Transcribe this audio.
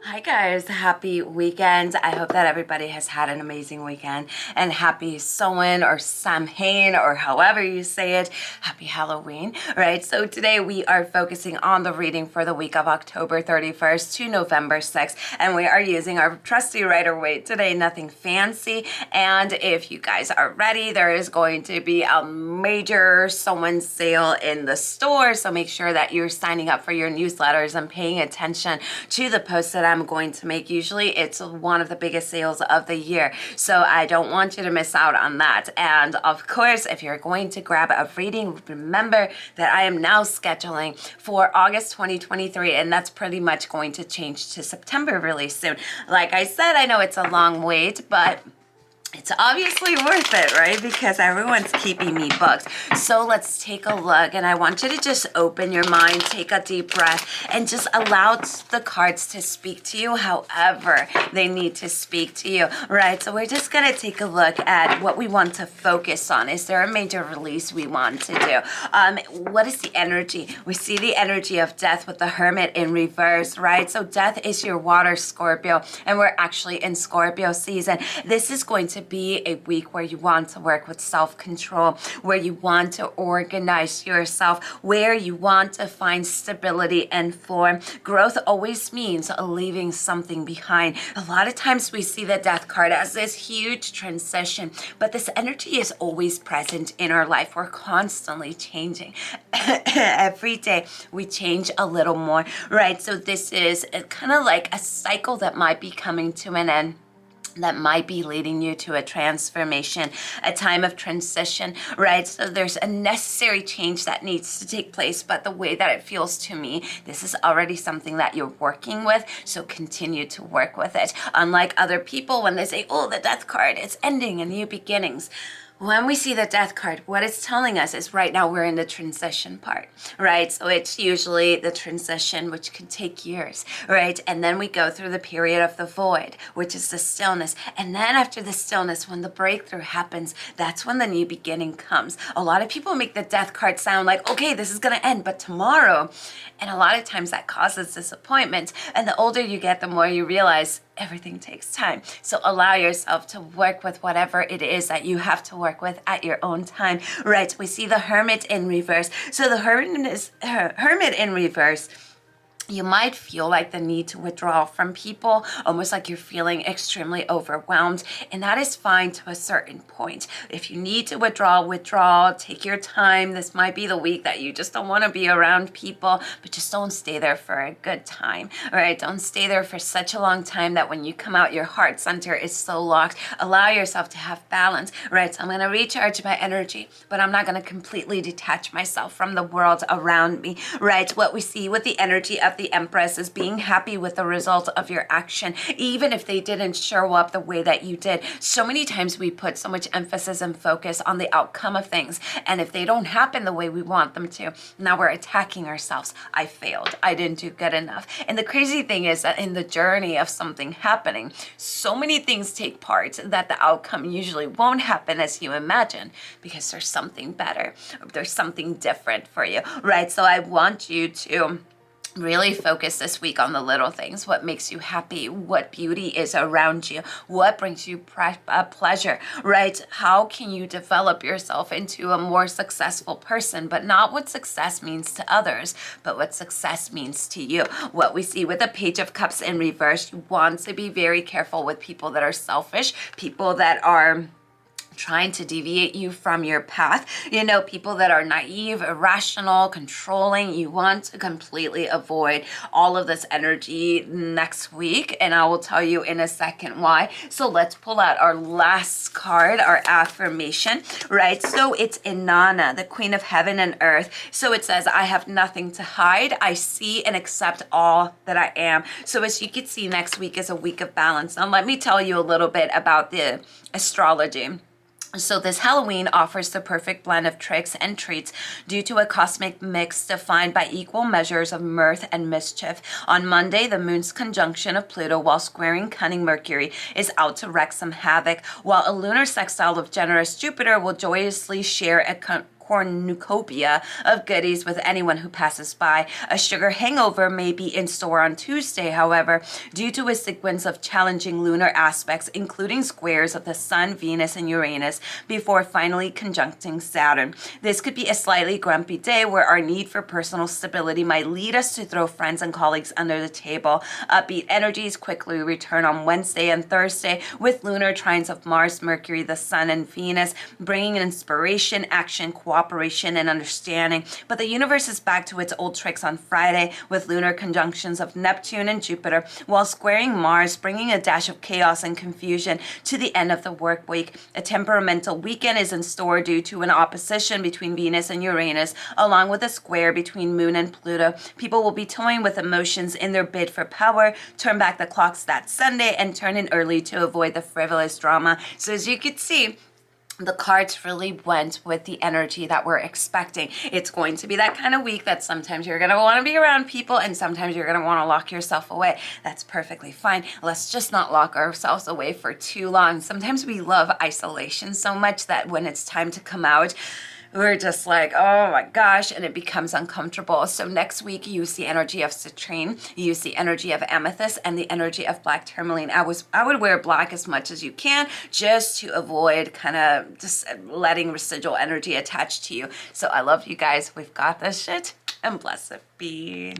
Hi guys, happy weekend. I hope that everybody has had an amazing weekend and happy Samhain or Samhain or however you say it. Happy Halloween, right? So today we are focusing on the reading for the week of October 31st to November 6th, and we are using our trusty Rider-Waite today, nothing fancy. And if you guys are ready, there is going to be a major Samhain sale in the store, so make sure that you're signing up for your newsletters and paying attention to the posts that I'm going to make. Usually it's one of the biggest sales of the year, so I don't want you to miss out on that. And of course, if you're going to grab a reading, remember that I am now scheduling for August 2023, and that's pretty much going to change to September really soon. Like I said, I know it's a long wait, but it's obviously worth it, right? Because everyone's keeping me booked. So let's take a look, and I want you to just open your mind, take a deep breath, and just allow the cards to speak to you however they need to speak to you, right? So we're just gonna take a look at what we want to focus on. Is there a major release we want to do? What is the energy? We see the energy of death with the Hermit in reverse, right? So death is your water Scorpio, and we're actually in Scorpio season. This is going to be a week where you want to work with self-control, where you want to organize yourself, where you want to find stability and form. Growth always means leaving something behind. A lot of times we see the death card as this huge transition, but this energy is always present in our life. We're constantly changing. Every day we change a little more, right? So this is kind of like a cycle that might be coming to an end, that might be leading you to a transformation, a time of transition, right? So there's a necessary change that needs to take place, but the way that it feels to me, this is already something that you're working with, so continue to work with it. Unlike other people, when they say, oh, the death card, it's ending and new beginnings. When we see the death card, what it's telling us is right now we're in the transition part, right? So it's usually the transition, which could take years, right? And then we go through the period of the void, which is the stillness. And then after the stillness, when the breakthrough happens, that's when the new beginning comes. A lot of people make the death card sound like, okay, this is going to end, but tomorrow. And a lot of times that causes disappointment. And the older you get, the more you realize everything takes time. So allow yourself to work with whatever it is that you have to work with at your own time, right? We see the Hermit in reverse. So the Hermit in reverse, you might feel like the need to withdraw from people, almost like you're feeling extremely overwhelmed, and that is fine to a certain point. If you need to withdraw, take your time. This might be the week that you just don't want to be around people, but just don't stay there for a good time, all right? Don't stay there for such a long time that when you come out, your heart center is so locked. Allow yourself to have balance, right? So I'm going to recharge my energy, but I'm not going to completely detach myself from the world around me, right? What we see with the energy of the Empress is being happy with the result of your action, even if they didn't show up the way that you did. So many times we put so much emphasis and focus on the outcome of things, and if they don't happen the way we want them to, now we're attacking ourselves. I failed. I didn't do good enough. And the crazy thing is that in the journey of something happening, so many things take part that the outcome usually won't happen as you imagine, because there's something better, there's something different for you, right? So I want you to really focus this week on the little things. What makes you happy? What beauty is around you? What brings you pleasure, right? How can you develop yourself into a more successful person, but not what success means to others, but what success means to you? What we see with the Page of Cups in reverse, you want to be very careful with people that are selfish, people that are trying to deviate you from your path. You know, people that are naive, irrational, controlling. You want to completely avoid all of this energy next week, and I will tell you in a second why. So let's pull out our last card, our affirmation, right? So it's Inanna, the Queen of Heaven and Earth. So it says, I have nothing to hide. I see and accept all that I am. So as you can see, next week is a week of balance. Now let me tell you a little bit about the astrology. So this Halloween offers the perfect blend of tricks and treats due to a cosmic mix defined by equal measures of mirth and mischief. On Monday, the moon's conjunction of Pluto while squaring cunning Mercury is out to wreak some havoc, while a lunar sextile of generous Jupiter will joyously share a cornucopia of goodies with anyone who passes by. A sugar hangover may be in store on Tuesday, however, due to a sequence of challenging lunar aspects, including squares of the Sun, Venus, and Uranus, before finally conjuncting Saturn. This could be a slightly grumpy day where our need for personal stability might lead us to throw friends and colleagues under the table. Upbeat energies quickly return on Wednesday and Thursday with lunar trines of Mars, Mercury, the Sun, and Venus, bringing inspiration, action, cooperation, and understanding. But the universe is back to its old tricks on Friday with lunar conjunctions of Neptune and Jupiter, while squaring Mars, bringing a dash of chaos and confusion to the end of the work week. A temperamental weekend is in store due to an opposition between Venus and Uranus, along with a square between Moon and Pluto. People will be toying with emotions in their bid for power. Turn back the clocks that Sunday and turn in early to avoid the frivolous drama. So as you can see, the cards really went with the energy that we're expecting. It's going to be that kind of week that sometimes you're going to want to be around people and sometimes you're going to want to lock yourself away. That's perfectly fine. Let's just not lock ourselves away for too long. Sometimes we love isolation so much that when it's time to come out, we're just like, oh my gosh, and it becomes uncomfortable. So next week, you use the energy of citrine, you use the energy of amethyst, and the energy of black tourmaline. I would wear black as much as you can just to avoid kind of just letting residual energy attach to you. So I love you guys. We've got this shit, and blessed be.